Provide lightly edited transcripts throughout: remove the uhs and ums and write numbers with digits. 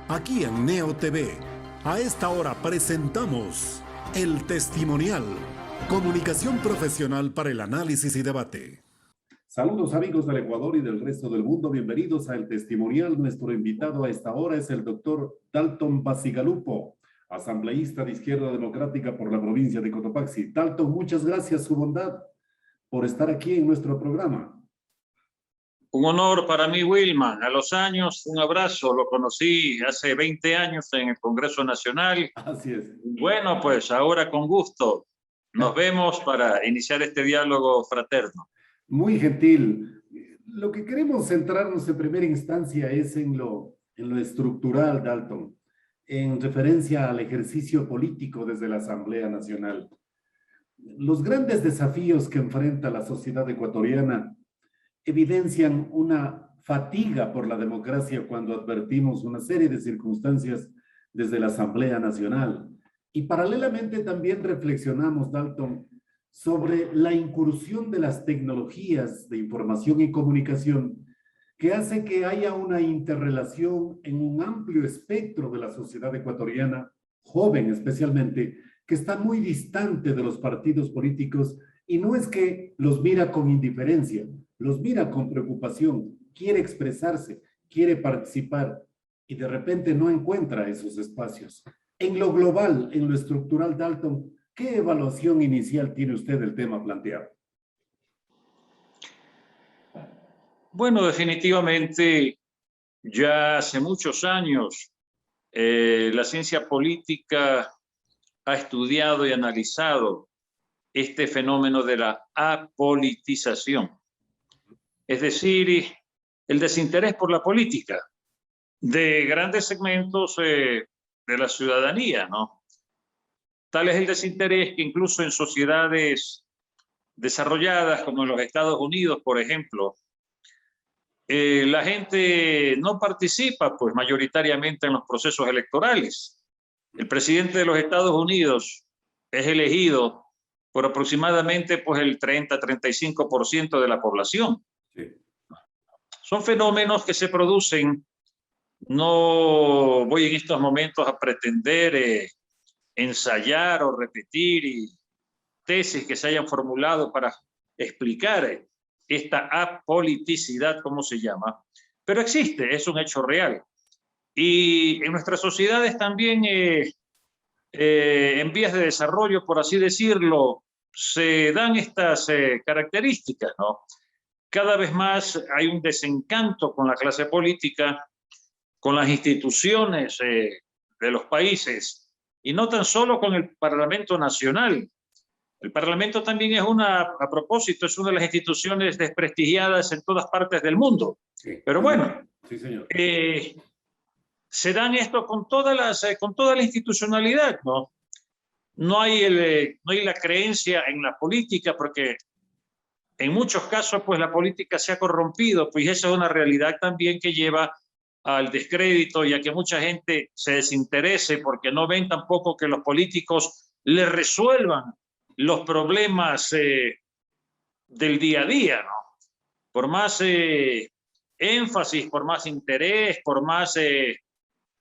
Aquí en Neo TV, a esta hora presentamos El Testimonial, comunicación profesional para el análisis y debate. Saludos amigos del Ecuador y del resto del mundo, bienvenidos a El Testimonial. Nuestro invitado a esta hora es el doctor Dalton Bacigalupo, asambleísta de Izquierda Democrática por la provincia de Cotopaxi. Dalton, muchas gracias, su bondad, por estar aquí en nuestro programa. Un honor para mí, Wilman. A los años, un abrazo. Lo conocí hace 20 años en el Congreso Nacional. Así es. Bueno, pues ahora con gusto nos vemos para iniciar este diálogo fraterno. Muy gentil. Lo que queremos centrarnos en primera instancia es en lo estructural, Dalton, en referencia al ejercicio político desde la Asamblea Nacional. Los grandes desafíos que enfrenta la sociedad ecuatoriana evidencian una fatiga por la democracia cuando advertimos una serie de circunstancias desde la Asamblea Nacional. Y paralelamente también reflexionamos, Dalton, sobre la incursión de las tecnologías de información y comunicación que hace que haya una interrelación en un amplio espectro de la sociedad ecuatoriana, joven especialmente, que está muy distante de los partidos políticos y no es que los mira con indiferencia, los mira con preocupación, quiere expresarse, quiere participar y de repente no encuentra esos espacios. En lo global, en lo estructural, Dalton, ¿qué evaluación inicial tiene usted del tema planteado? Bueno, definitivamente ya hace muchos años la ciencia política ha estudiado y analizado este fenómeno de la apolitización. Es decir, el desinterés por la política de grandes segmentos de la ciudadanía, ¿no? Tal es el desinterés que incluso en sociedades desarrolladas como en los Estados Unidos, por ejemplo, la gente no participa pues mayoritariamente en los procesos electorales. El presidente de los Estados Unidos es elegido por aproximadamente pues el 30-35% de la población. Sí. Son fenómenos que se producen. No voy en estos momentos a pretender ensayar o repetir tesis que se hayan formulado para explicar esta apoliticidad, como se llama, pero existe, es un hecho real. Y en nuestras sociedades también, en vías de desarrollo, por así decirlo, se dan estas características, ¿no? Cada vez más hay un desencanto con la clase política, con las instituciones de los países, y no tan solo con el Parlamento Nacional. El Parlamento también es a propósito, es una de las instituciones desprestigiadas en todas partes del mundo. Sí. Pero bueno, sí, señor. Se dan esto con toda la institucionalidad, ¿no? No hay la creencia en la política, porque en muchos casos pues la política se ha corrompido, pues esa es una realidad también que lleva al descrédito y a que mucha gente se desinterese porque no ven tampoco que los políticos le resuelvan los problemas del día a día, ¿no? Por más énfasis, por más interés, por más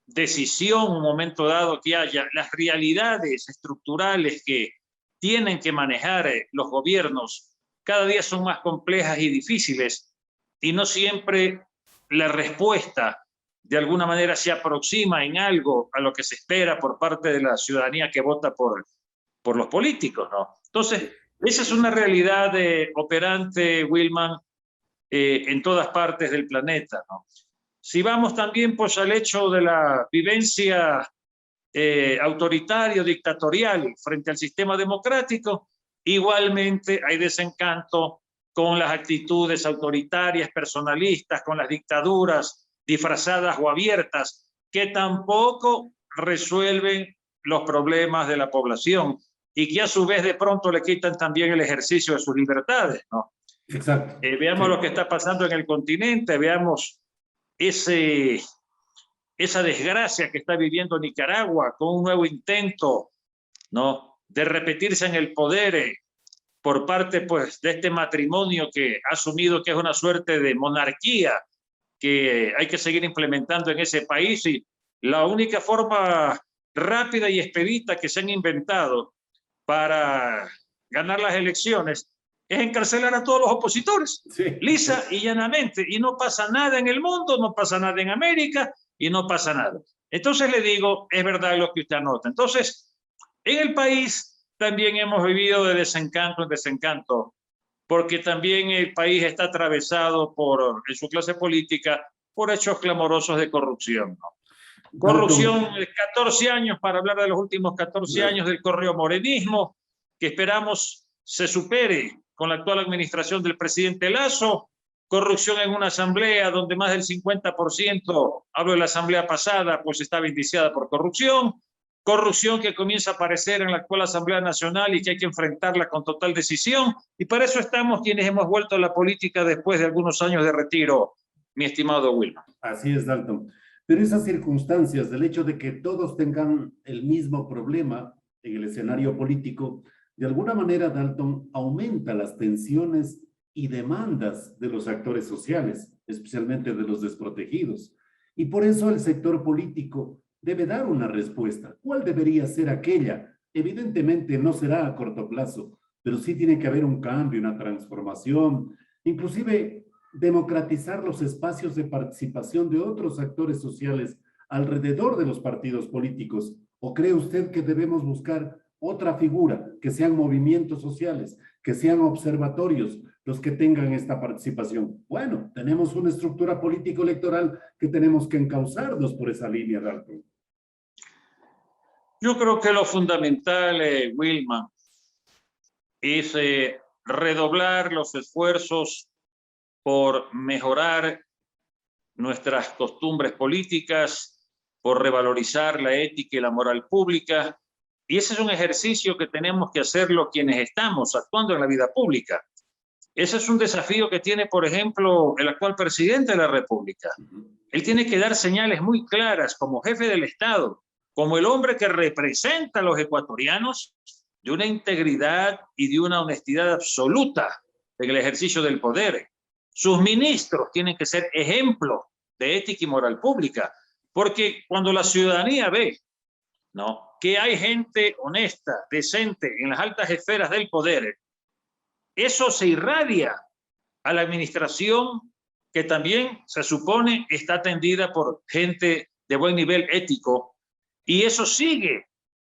decisión, un momento dado que haya, las realidades estructurales que tienen que manejar los gobiernos cada día son más complejas y difíciles y no siempre la respuesta de alguna manera se aproxima en algo a lo que se espera por parte de la ciudadanía que vota por los políticos, ¿no? Entonces, esa es una realidad operante, Wilman, en todas partes del planeta, ¿no? Si vamos también pues, al hecho de la vivencia autoritaria o dictatorial frente al sistema democrático, igualmente hay desencanto con las actitudes autoritarias, personalistas, con las dictaduras disfrazadas o abiertas, que tampoco resuelven los problemas de la población y que a su vez de pronto le quitan también el ejercicio de sus libertades, ¿no? Exacto. Veamos lo que está pasando en el continente, veamos esa desgracia que está viviendo Nicaragua con un nuevo intento, ¿no?, de repetirse en el poder por parte pues, de este matrimonio que ha asumido que es una suerte de monarquía que hay que seguir implementando en ese país y la única forma rápida y expedita que se han inventado para ganar las elecciones es encarcelar a todos los opositores, Sí. lisa y llanamente, y no pasa nada en el mundo, no pasa nada en América, y no pasa nada. Entonces le digo, es verdad lo que usted anota. Entonces, en el país también hemos vivido de desencanto en desencanto, porque también el país está atravesado por, en su clase política, por hechos clamorosos de corrupción, ¿no? Corrupción, 14 años, para hablar de los últimos 14 años del correo morenismo, que esperamos se supere con la actual administración del presidente Lasso. Corrupción en una asamblea donde más del 50%, hablo de la asamblea pasada, pues estaba indiciada por corrupción. Corrupción que comienza a aparecer en la actual Asamblea Nacional y que hay que enfrentarla con total decisión. Y para eso estamos quienes hemos vuelto a la política después de algunos años de retiro, mi estimado Wilma. Así es, Dalton. Pero esas circunstancias del hecho de que todos tengan el mismo problema en el escenario político, de alguna manera, Dalton, aumenta las tensiones y demandas de los actores sociales, especialmente de los desprotegidos. Y por eso el sector político debe dar una respuesta. ¿Cuál debería ser aquella? Evidentemente no será a corto plazo, pero sí tiene que haber un cambio, una transformación, inclusive democratizar los espacios de participación de otros actores sociales alrededor de los partidos políticos. ¿O cree usted que debemos buscar otra figura, que sean movimientos sociales, que sean observatorios los que tengan esta participación? Bueno, tenemos una estructura político-electoral que tenemos que encauzarnos por esa línea, Dalton. Yo creo que lo fundamental, Wilma, es redoblar los esfuerzos por mejorar nuestras costumbres políticas, por revalorizar la ética y la moral pública. Y ese es un ejercicio que tenemos que hacerlo quienes estamos actuando en la vida pública. Ese es un desafío que tiene, por ejemplo, el actual presidente de la República. Él tiene que dar señales muy claras como jefe del Estado, como el hombre que representa a los ecuatorianos, de una integridad y de una honestidad absoluta en el ejercicio del poder. Sus ministros tienen que ser ejemplo de ética y moral pública, porque cuando la ciudadanía ve, ¿no?, que hay gente honesta, decente en las altas esferas del poder, eso se irradia a la administración, que también se supone está atendida por gente de buen nivel ético, y eso sigue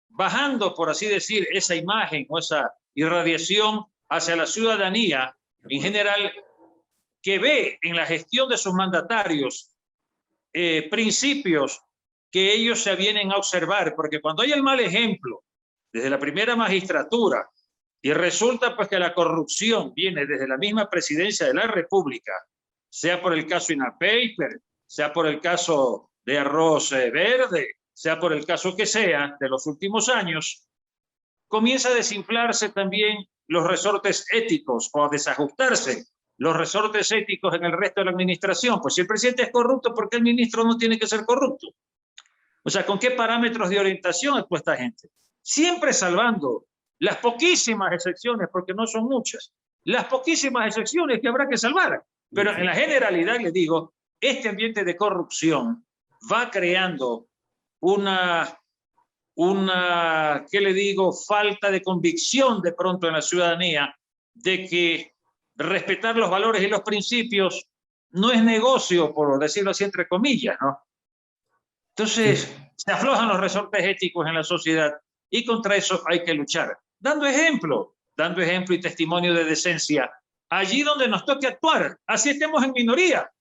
bajando, por así decir, esa imagen o esa irradiación hacia la ciudadanía en general, que ve en la gestión de sus mandatarios principios que ellos se vienen a observar, porque cuando hay el mal ejemplo desde la primera magistratura y resulta pues que la corrupción viene desde la misma presidencia de la República, sea por el caso INAPaper, sea por el caso de Arroz Verde, sea por el caso que sea de los últimos años, comienza a desinflarse también los resortes éticos o a desajustarse los resortes éticos en el resto de la administración. Pues si el presidente es corrupto, ¿por qué el ministro no tiene que ser corrupto? O sea, ¿con qué parámetros de orientación actúa esta gente? Siempre salvando las poquísimas excepciones, porque no son muchas, las poquísimas excepciones que habrá que salvar. Pero en la generalidad, les digo, este ambiente de corrupción va creando una, ¿qué le digo?, falta de convicción de pronto en la ciudadanía de que respetar los valores y los principios no es negocio, por decirlo así entre comillas, ¿no? Entonces, se aflojan los resortes éticos en la sociedad y contra eso hay que luchar, dando ejemplo y testimonio de decencia allí donde nos toque actuar, así estemos en minoría,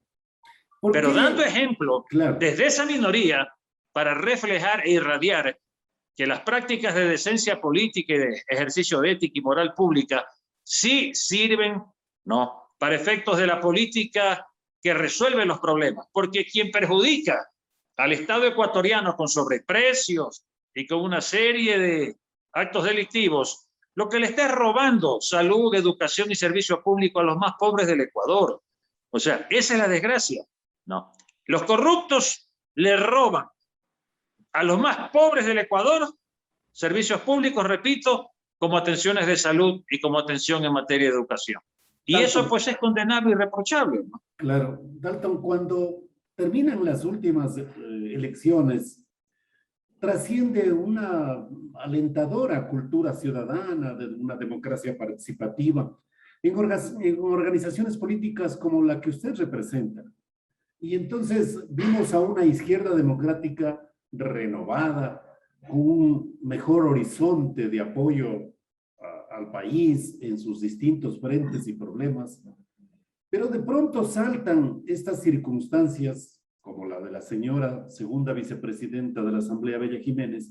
pero dando ejemplo desde esa minoría para reflejar e irradiar que las prácticas de decencia política y de ejercicio de ética y moral pública sí sirven, ¿no?, para efectos de la política que resuelve los problemas, porque quien perjudica al Estado ecuatoriano con sobreprecios y con una serie de actos delictivos, lo que le está robando salud, educación y servicio público a los más pobres del Ecuador. O sea, esa es la desgracia, ¿no? Los corruptos le roban a los más pobres del Ecuador servicios públicos, repito, como atenciones de salud y como atención en materia de educación. Y Dalton, eso pues es condenable y reprochable, ¿no? Claro. Dalton, cuando terminan las últimas elecciones trasciende una alentadora cultura ciudadana de una democracia participativa en organizaciones políticas como la que usted representa. Y entonces vimos a una izquierda democrática renovada, con un mejor horizonte de apoyo al país en sus distintos frentes y problemas. Pero de pronto saltan estas circunstancias, como la de la señora segunda vicepresidenta de la Asamblea, Bella Jiménez,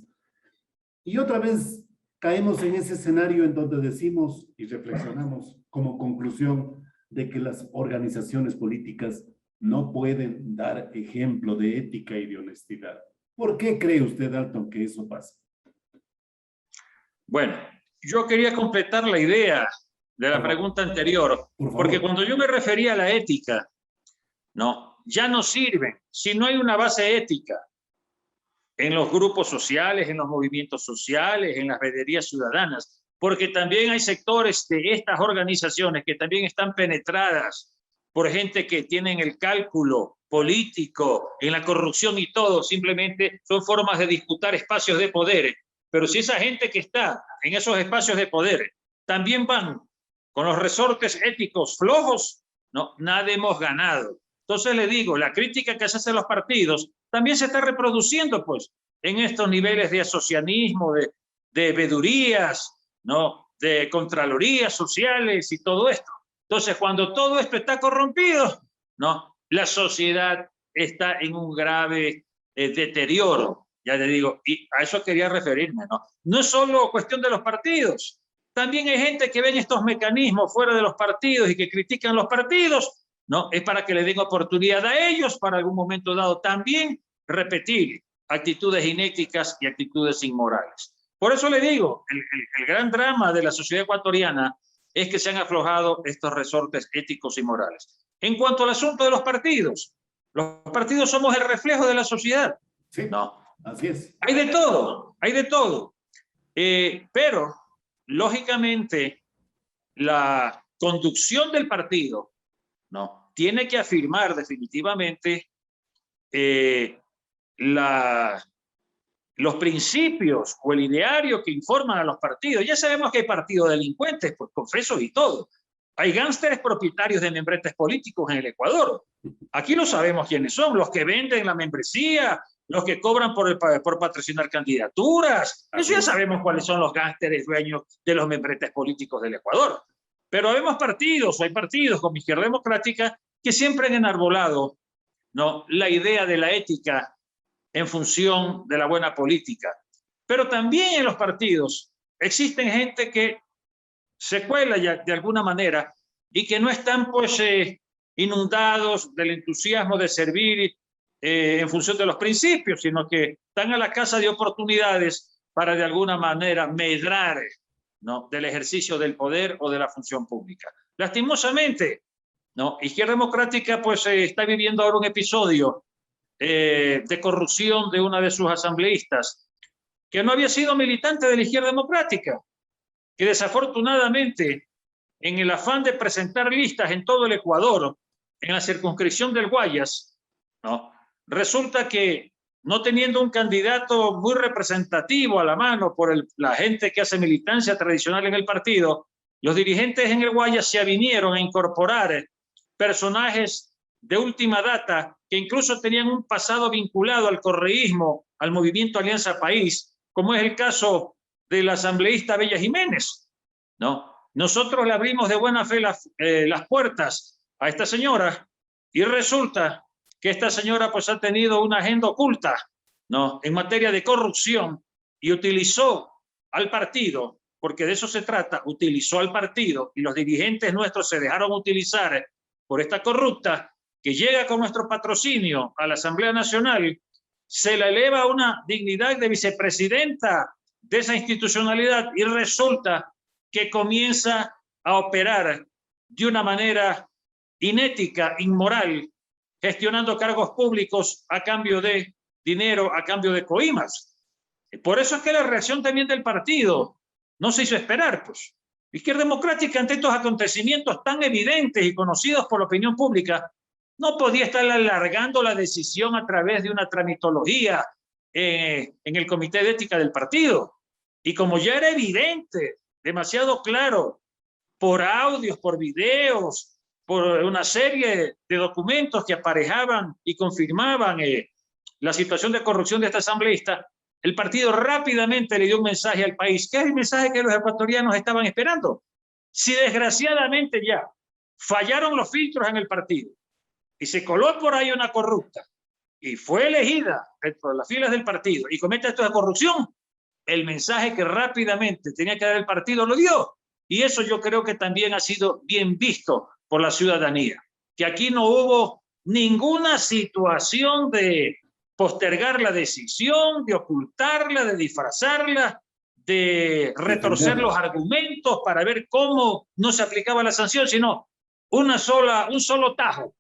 y otra vez caemos en ese escenario en donde decimos y reflexionamos como conclusión de que las organizaciones políticas no pueden dar ejemplo de ética y de honestidad. ¿Por qué cree usted, Dalton, que eso pasa? Bueno, yo quería completar la idea de la pregunta anterior, porque cuando yo me refería a la ética, no, ya no sirven si no hay una base ética en los grupos sociales, en los movimientos sociales, en las veedurías ciudadanas, porque también hay sectores de estas organizaciones que también están penetradas por gente que tienen el cálculo político, en la corrupción y todo, simplemente son formas de disputar espacios de poder. Pero si esa gente que está en esos espacios de poder también van con los resortes éticos flojos, no, nada hemos ganado. Entonces le digo, la crítica que se hace a los partidos también se está reproduciendo pues en estos niveles de asocianismo, de veedurías, ¿no? De contralorías sociales y todo esto. Entonces, cuando todo esto está corrompido, ¿no? La sociedad está en un grave deterioro, ya le digo, y a eso quería referirme, ¿no? No es solo cuestión de los partidos, también hay gente que ven estos mecanismos fuera de los partidos y que critican los partidos, ¿no? Es para que le den oportunidad a ellos para algún momento dado también repetir actitudes inéticas y actitudes inmorales. Por eso le digo, el gran drama de la sociedad ecuatoriana es que se han aflojado estos resortes éticos y morales. En cuanto al asunto de los partidos somos el reflejo de la sociedad. Sí, no, así es. Hay de todo, hay de todo. Pero, lógicamente, la conducción del partido, ¿no? Tiene que afirmar definitivamente los principios o el ideario que informan a los partidos. Ya sabemos que hay partidos delincuentes, pues confesos y todo. Hay gánsteres propietarios de membretes políticos en el Ecuador. Aquí no sabemos quiénes son, los que venden la membresía, los que cobran por patrocinar candidaturas. Eso ya sabemos cuáles son los gánsteres dueños de los membretes políticos del Ecuador. Pero hay partidos como Izquierda Democrática que siempre han enarbolado, ¿no? La idea de la ética en función de la buena política. Pero también en los partidos existen gente que se cuela ya de alguna manera y que no están pues inundados del entusiasmo de servir en función de los principios, sino que están a la caza de oportunidades para de alguna manera medrar, ¿no? Del ejercicio del poder o de la función pública. Lastimosamente, ¿no? Izquierda Democrática pues está viviendo ahora un episodio de corrupción de una de sus asambleístas, que no había sido militante de la Izquierda Democrática, que desafortunadamente, en el afán de presentar listas en todo el Ecuador, en la circunscripción del Guayas, ¿no? Resulta que no teniendo un candidato muy representativo a la mano por la gente que hace militancia tradicional en el partido, los dirigentes en el Guayas se avinieron a incorporar personajes de última data que incluso tenían un pasado vinculado al correísmo, al movimiento Alianza País, como es el caso de la asambleísta Bella Jiménez, ¿no? Nosotros le abrimos de buena fe las puertas a esta señora y resulta que esta señora pues ha tenido una agenda oculta, ¿no? En materia de corrupción y utilizó al partido, porque de eso se trata, utilizó al partido y los dirigentes nuestros se dejaron utilizar por esta corrupta que llega con nuestro patrocinio a la Asamblea Nacional, se la eleva a una dignidad de vicepresidenta de esa institucionalidad y resulta que comienza a operar de una manera inética, inmoral, gestionando cargos públicos a cambio de dinero, a cambio de coimas. Por eso es que la reacción también del partido no se hizo esperar, pues. Izquierda Democrática, ante estos acontecimientos tan evidentes y conocidos por la opinión pública, no podía estar alargando la decisión a través de una tramitología en el comité de ética del partido. Y como ya era evidente, demasiado claro, por audios, por videos, por una serie de documentos que aparejaban y confirmaban la situación de corrupción de esta asambleísta, el partido rápidamente le dio un mensaje al país, que es el mensaje que los ecuatorianos estaban esperando. Si desgraciadamente ya fallaron los filtros en el partido y se coló por ahí una corrupta y fue elegida dentro de las filas del partido y comete actos de corrupción, el mensaje que rápidamente tenía que dar el partido lo dio. Y eso yo creo que también ha sido bien visto por la ciudadanía, que aquí no hubo ninguna situación de postergar la decisión, de ocultarla, de disfrazarla, de retorcer los argumentos para ver cómo no se aplicaba la sanción, sino un solo tajo.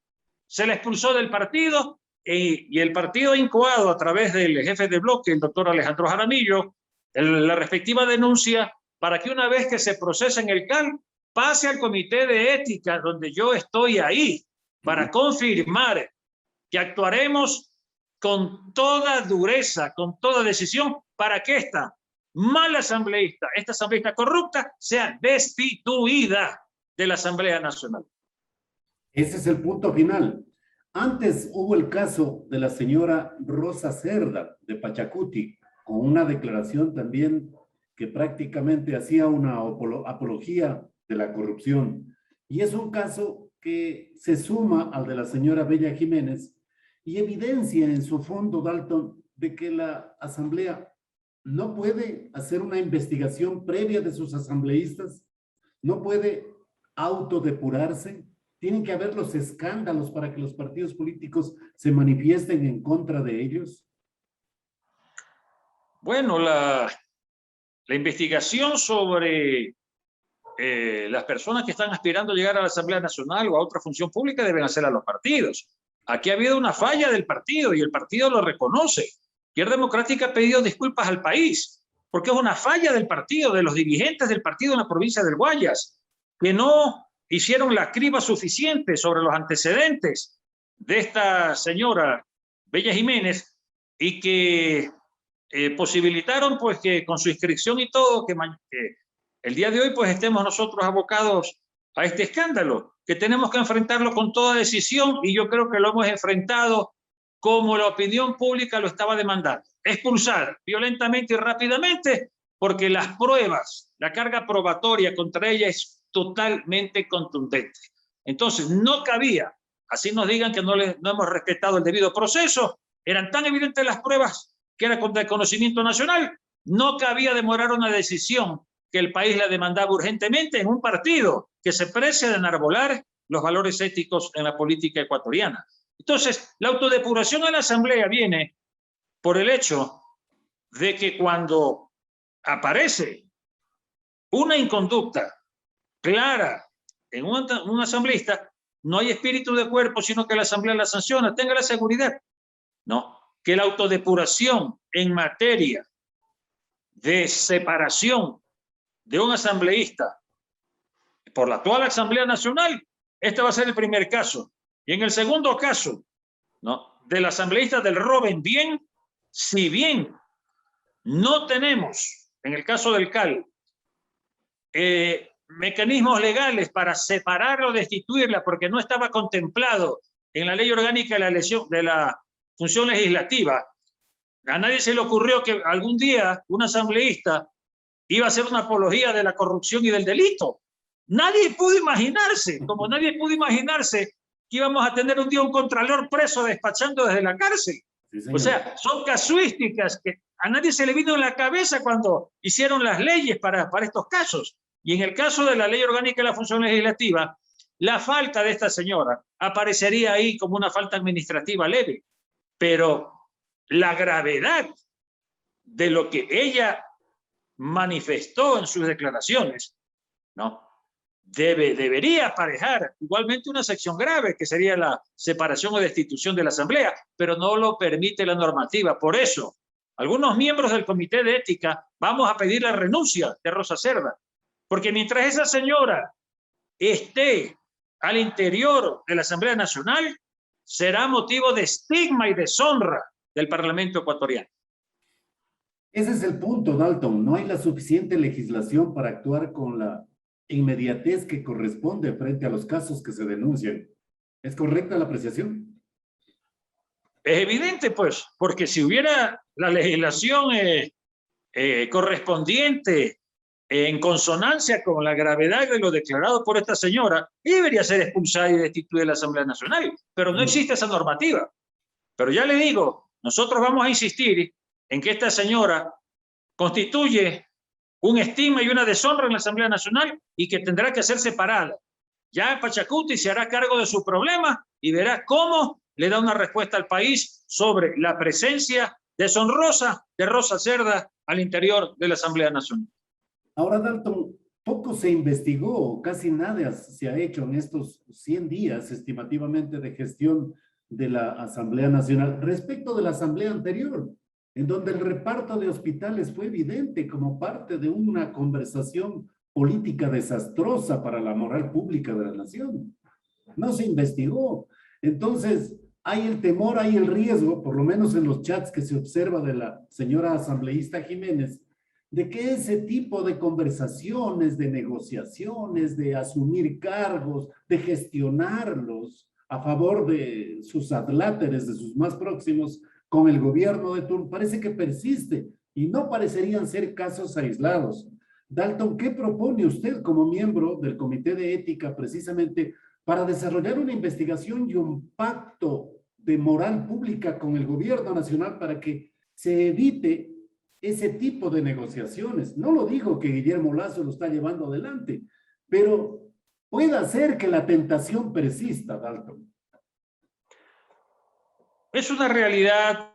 Se le expulsó del partido y el partido ha incoado a través del jefe de bloque, el doctor Alejandro Jaramillo, la respectiva denuncia para que una vez que se procese en el CAL, pase al comité de ética, donde yo estoy ahí, para confirmar que actuaremos con toda dureza, con toda decisión, para que esta mala asambleísta, esta asambleísta corrupta, sea destituida de la Asamblea Nacional. Ese es el punto final. Antes hubo el caso de la señora Rosa Cerda de Pachacuti, con una declaración también que prácticamente hacía una apología de la corrupción. Y es un caso que se suma al de la señora Bella Jiménez y evidencia en su fondo, Dalton, de que la Asamblea no puede hacer una investigación previa de sus asambleístas, no puede autodepurarse. Tienen que haber los escándalos para que los partidos políticos se manifiesten en contra de ellos. Bueno, la investigación sobre las personas que están aspirando a llegar a la Asamblea Nacional o a otra función pública deben hacerla los partidos. Aquí ha habido una falla del partido y el partido lo reconoce. Izquierda Democrática ha pedido disculpas al país porque es una falla del partido, de los dirigentes del partido en la provincia del Guayas, que no hicieron la criba suficiente sobre los antecedentes de esta señora Bella Jiménez y que posibilitaron pues que con su inscripción y todo, que el día de hoy pues estemos nosotros abocados a este escándalo, que tenemos que enfrentarlo con toda decisión y yo creo que lo hemos enfrentado como la opinión pública lo estaba demandando. Expulsar violentamente y rápidamente porque las pruebas, la carga probatoria contra ella es totalmente contundente. Entonces no cabía, así nos digan que no hemos respetado el debido proceso, eran tan evidentes las pruebas que era contra el conocimiento nacional, no cabía demorar una decisión que el país la demandaba urgentemente en un partido que se precia de enarbolar los valores éticos en la política ecuatoriana. Entonces, la autodepuración en la Asamblea viene por el hecho de que cuando aparece una inconducta clara en un asambleísta, no hay espíritu de cuerpo, sino que la Asamblea la sanciona. Tenga la seguridad, ¿no?, que la autodepuración en materia de separación de un asambleísta por la actual Asamblea Nacional, este va a ser el primer caso. Y en el segundo caso, ¿no?, del asambleísta del Roben Bien, si bien no tenemos, en el caso del CAL, mecanismos legales para separarla o destituirla, porque no estaba contemplado en la ley orgánica de la función legislativa, a nadie se le ocurrió que algún día un asambleísta iba a hacer una apología de la corrupción y del delito. Nadie pudo imaginarse, como nadie pudo imaginarse que íbamos a tener un día un contralor preso despachando desde la cárcel. Sí, o sea, son casuísticas que a nadie se le vino en la cabeza cuando hicieron las leyes para estos casos. Y en el caso de la ley orgánica de la función legislativa, la falta de esta señora aparecería ahí como una falta administrativa leve, pero la gravedad de lo que ella manifestó en sus declaraciones, ¿no?, debería aparejar igualmente una sección grave, que sería la separación o destitución de la Asamblea, pero no lo permite la normativa. Por eso, algunos miembros del Comité de Ética vamos a pedir la renuncia de Rosa Cerda, porque mientras esa señora esté al interior de la Asamblea Nacional, será motivo de estigma y deshonra del Parlamento ecuatoriano. Ese es el punto, Dalton. No hay la suficiente legislación para actuar con la inmediatez que corresponde frente a los casos que se denuncian. ¿Es correcta la apreciación? Es evidente, pues, porque si hubiera la legislación correspondiente en consonancia con la gravedad de lo declarado por esta señora, debería ser expulsada y destituida de la Asamblea Nacional, pero no existe esa normativa. Pero ya le digo, nosotros vamos a insistir en que esta señora constituye un estigma y una deshonra en la Asamblea Nacional y que tendrá que ser separada. Ya Pachacuti se hará cargo de su problema y verá cómo le da una respuesta al país sobre la presencia deshonrosa de Rosa Cerda al interior de la Asamblea Nacional. Ahora, Dalton, poco se investigó, casi nada se ha hecho en estos 100 días estimativamente de gestión de la Asamblea Nacional respecto de la Asamblea anterior, en donde el reparto de hospitales fue evidente como parte de una conversación política desastrosa para la moral pública de la nación. No se investigó. Entonces, hay el temor, hay el riesgo, por lo menos en los chats que se observa de la señora asambleísta Jiménez, de que ese tipo de conversaciones, de negociaciones, de asumir cargos, de gestionarlos a favor de sus adláteres, de sus más próximos, con el gobierno de turno, parece que persiste y no parecerían ser casos aislados. Dalton, ¿qué propone usted como miembro del Comité de Ética precisamente para desarrollar una investigación y un pacto de moral pública con el gobierno nacional para que se evite ese tipo de negociaciones? No lo digo que Guillermo Lasso lo está llevando adelante, pero puede ser que la tentación persista, Dalton. Es una realidad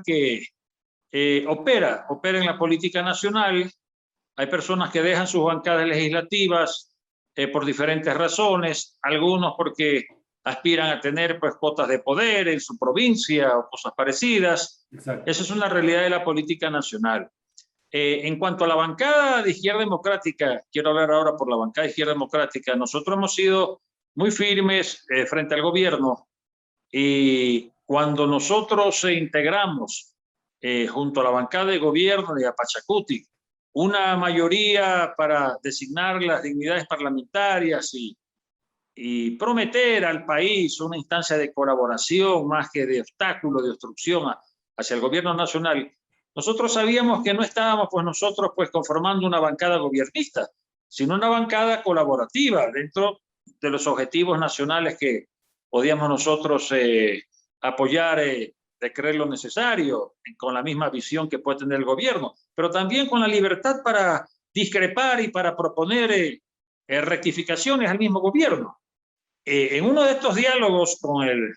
que opera en la política nacional. Hay personas que dejan sus bancadas legislativas por diferentes razones, algunos porque aspiran a tener pues cuotas de poder en su provincia o cosas parecidas. Exacto. Esa es una realidad de la política nacional. En cuanto a la bancada de Izquierda Democrática, quiero hablar ahora por la bancada de Izquierda Democrática, nosotros hemos sido muy firmes frente al gobierno y cuando nosotros integramos junto a la bancada de gobierno de Pachacuti una mayoría para designar las dignidades parlamentarias y prometer al país una instancia de colaboración más que de obstáculo, de obstrucción hacia el gobierno nacional, nosotros sabíamos que no estábamos nosotros conformando una bancada gobernista, sino una bancada colaborativa dentro de los objetivos nacionales que podíamos nosotros apoyar de creer lo necesario, con la misma visión que puede tener el gobierno, pero también con la libertad para discrepar y para proponer rectificaciones al mismo gobierno. En uno de estos diálogos con el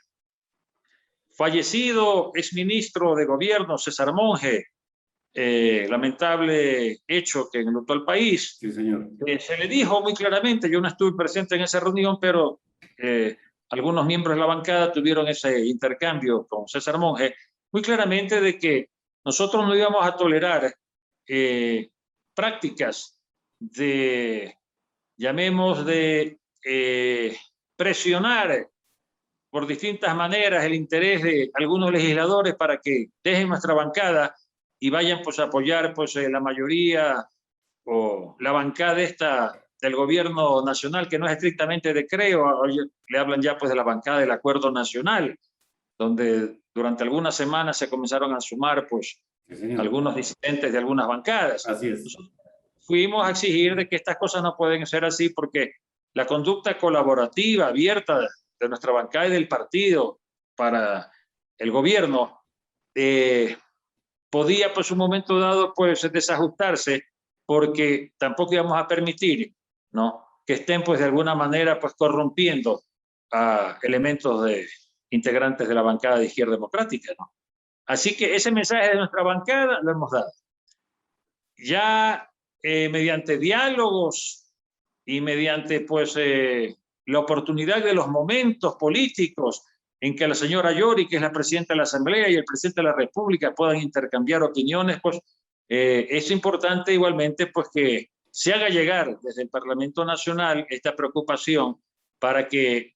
fallecido exministro de gobierno, César Monge, lamentable hecho que enlutó al país, Sí, señor. se le dijo muy claramente, yo no estuve presente en esa reunión, pero algunos miembros de la bancada tuvieron ese intercambio con César Monge, muy claramente de que nosotros no íbamos a tolerar prácticas de, llamemos de presionar por distintas maneras el interés de algunos legisladores para que dejen nuestra bancada y vayan a apoyar la mayoría o la bancada esta del gobierno nacional, que no es estrictamente de Creo, hoy le hablan ya de la bancada del Acuerdo Nacional, donde durante algunas semanas se comenzaron a sumar sí, algunos disidentes de algunas bancadas. Así es. Nosotros fuimos a exigir de que estas cosas no pueden ser así porque la conducta colaborativa, abierta de nuestra bancada y del partido para el gobierno podía un momento dado desajustarse porque tampoco íbamos a permitir, ¿no?, que estén de alguna manera corrompiendo a elementos integrantes de la bancada de Izquierda Democrática, ¿no? Así que ese mensaje de nuestra bancada lo hemos dado. Ya mediante diálogos y mediante la oportunidad de los momentos políticos en que la señora Yori, que es la presidenta de la Asamblea, y el presidente de la República puedan intercambiar opiniones, es importante igualmente que se haga llegar desde el Parlamento Nacional esta preocupación para que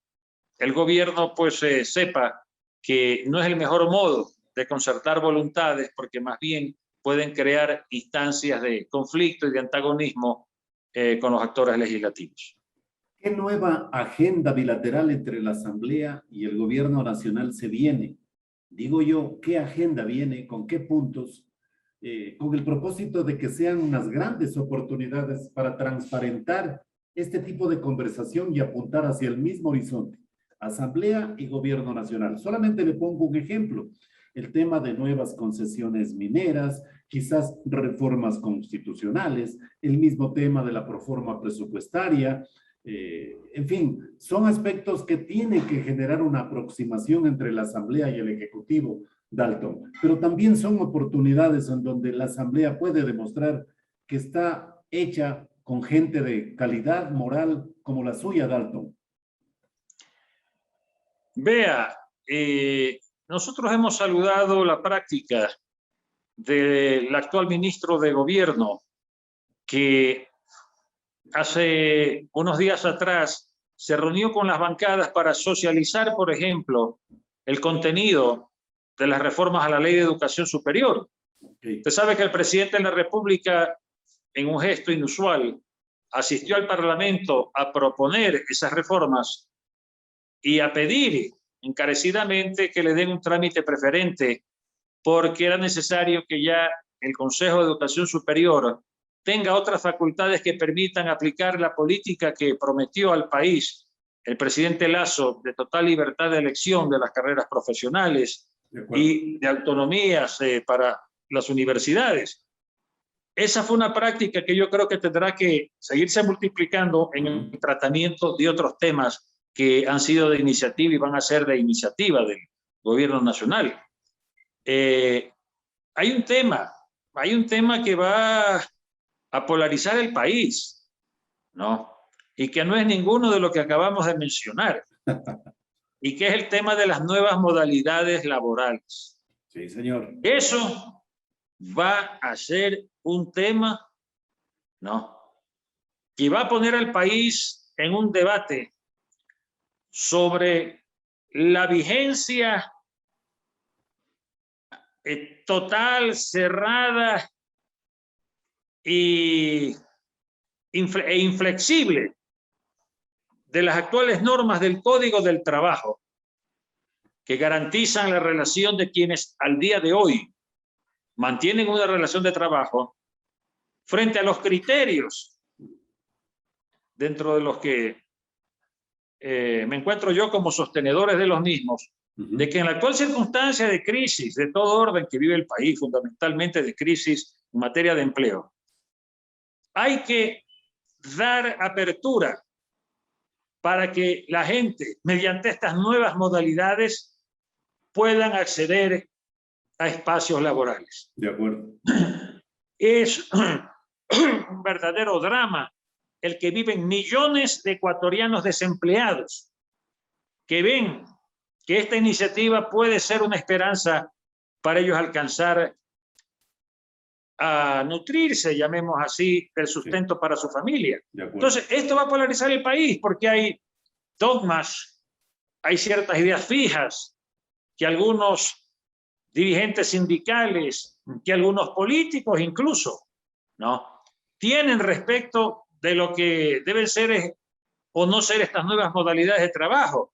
el gobierno sepa que no es el mejor modo de concertar voluntades, porque más bien pueden crear instancias de conflicto y de antagonismo con los actores legislativos. ¿Qué nueva agenda bilateral entre la Asamblea y el Gobierno Nacional se viene? Digo yo, ¿qué agenda viene? ¿Con qué puntos? Con el propósito de que sean unas grandes oportunidades para transparentar este tipo de conversación y apuntar hacia el mismo horizonte, Asamblea y Gobierno Nacional. Solamente le pongo un ejemplo, el tema de nuevas concesiones mineras, quizás reformas constitucionales, el mismo tema de la proforma presupuestaria, en fin, son aspectos que tienen que generar una aproximación entre la Asamblea y el Ejecutivo, Dalton, pero también son oportunidades en donde la Asamblea puede demostrar que está hecha con gente de calidad moral como la suya, Dalton. Vea, nosotros hemos saludado la práctica del actual ministro de Gobierno, que hace unos días atrás se reunió con las bancadas para socializar, por ejemplo, el contenido de las reformas a la Ley de Educación Superior. Usted sabe que el presidente de la República, en un gesto inusual, asistió al Parlamento a proponer esas reformas y a pedir encarecidamente que le den un trámite preferente, porque era necesario que ya el Consejo de Educación Superior tenga otras facultades que permitan aplicar la política que prometió al país el presidente Lasso, de total libertad de elección de las carreras profesionales y de autonomías para las universidades. Esa fue una práctica que yo creo que tendrá que seguirse multiplicando en el tratamiento de otros temas que han sido de iniciativa y van a ser de iniciativa del Gobierno Nacional. Hay un tema que va a polarizar el país, ¿no? Y que no es ninguno de lo que acabamos de mencionar, y que es el tema de las nuevas modalidades laborales. Sí, señor. Eso va a ser un tema, ¿no?, que va a poner al país en un debate sobre la vigencia total, cerrada e inflexible de las actuales normas del Código del Trabajo, que garantizan la relación de quienes al día de hoy mantienen una relación de trabajo frente a los criterios dentro de los que me encuentro yo como sostenedores de los mismos, de que en la actual circunstancia de crisis de todo orden que vive el país, fundamentalmente de crisis en materia de empleo, hay que dar apertura para que la gente, mediante estas nuevas modalidades, puedan acceder a espacios laborales. De acuerdo. Es un verdadero drama el que viven millones de ecuatorianos desempleados, que ven que esta iniciativa puede ser una esperanza para ellos alcanzar a nutrirse, llamemos así, del sustento para su familia. Entonces, esto va a polarizar el país porque hay dogmas, hay ciertas ideas fijas que algunos dirigentes sindicales, que algunos políticos incluso, ¿no?, tienen respecto de lo que deben ser o no ser estas nuevas modalidades de trabajo,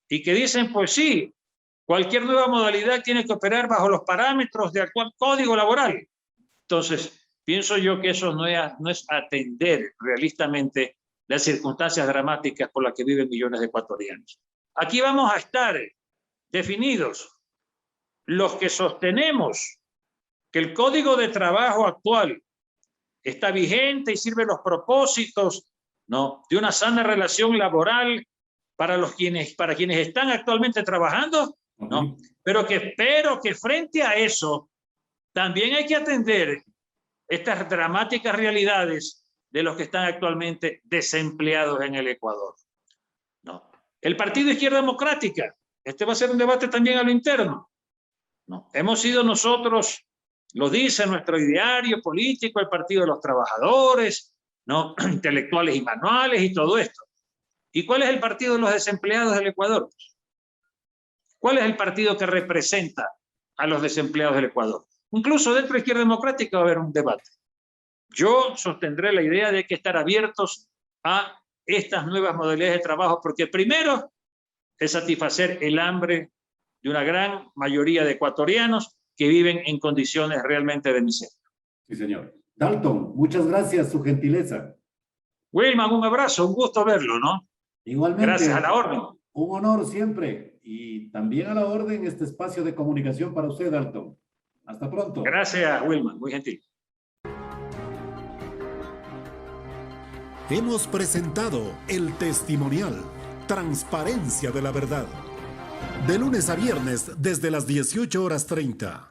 y que dicen, pues sí, cualquier nueva modalidad tiene que operar bajo los parámetros del actual Código Laboral. Entonces, pienso yo que eso no es atender realistamente las circunstancias dramáticas por las que viven millones de ecuatorianos. Aquí vamos a estar definidos los que sostenemos que el Código de Trabajo actual está vigente y sirve los propósitos, ¿no?, de una sana relación laboral para quienes están actualmente trabajando, ¿no? Pero que frente a eso también hay que atender estas dramáticas realidades de los que están actualmente desempleados en el Ecuador, ¿no? El Partido Izquierda Democrática, este va a ser un debate también a lo interno, ¿no? Hemos sido nosotros, lo dice nuestro ideario político, el Partido de los Trabajadores, ¿no?, intelectuales y manuales y todo esto. ¿Y cuál es el Partido de los Desempleados del Ecuador? ¿Cuál es el partido que representa a los desempleados del Ecuador? Incluso dentro de Izquierda Democrática va a haber un debate. Yo sostendré la idea de que estar abiertos a estas nuevas modalidades de trabajo, porque primero es satisfacer el hambre de una gran mayoría de ecuatorianos que viven en condiciones realmente de miseria. Sí, señor. Dalton, muchas gracias, su gentileza. Wilman, un abrazo, un gusto verlo, ¿no? Igualmente. Gracias, a la orden. Un honor siempre. Y también a la orden este espacio de comunicación para usted, Dalton. Hasta pronto. Gracias, Wilman, muy gentil. Hemos presentado el testimonial Transparencia de la Verdad. De lunes a viernes desde las 18:30.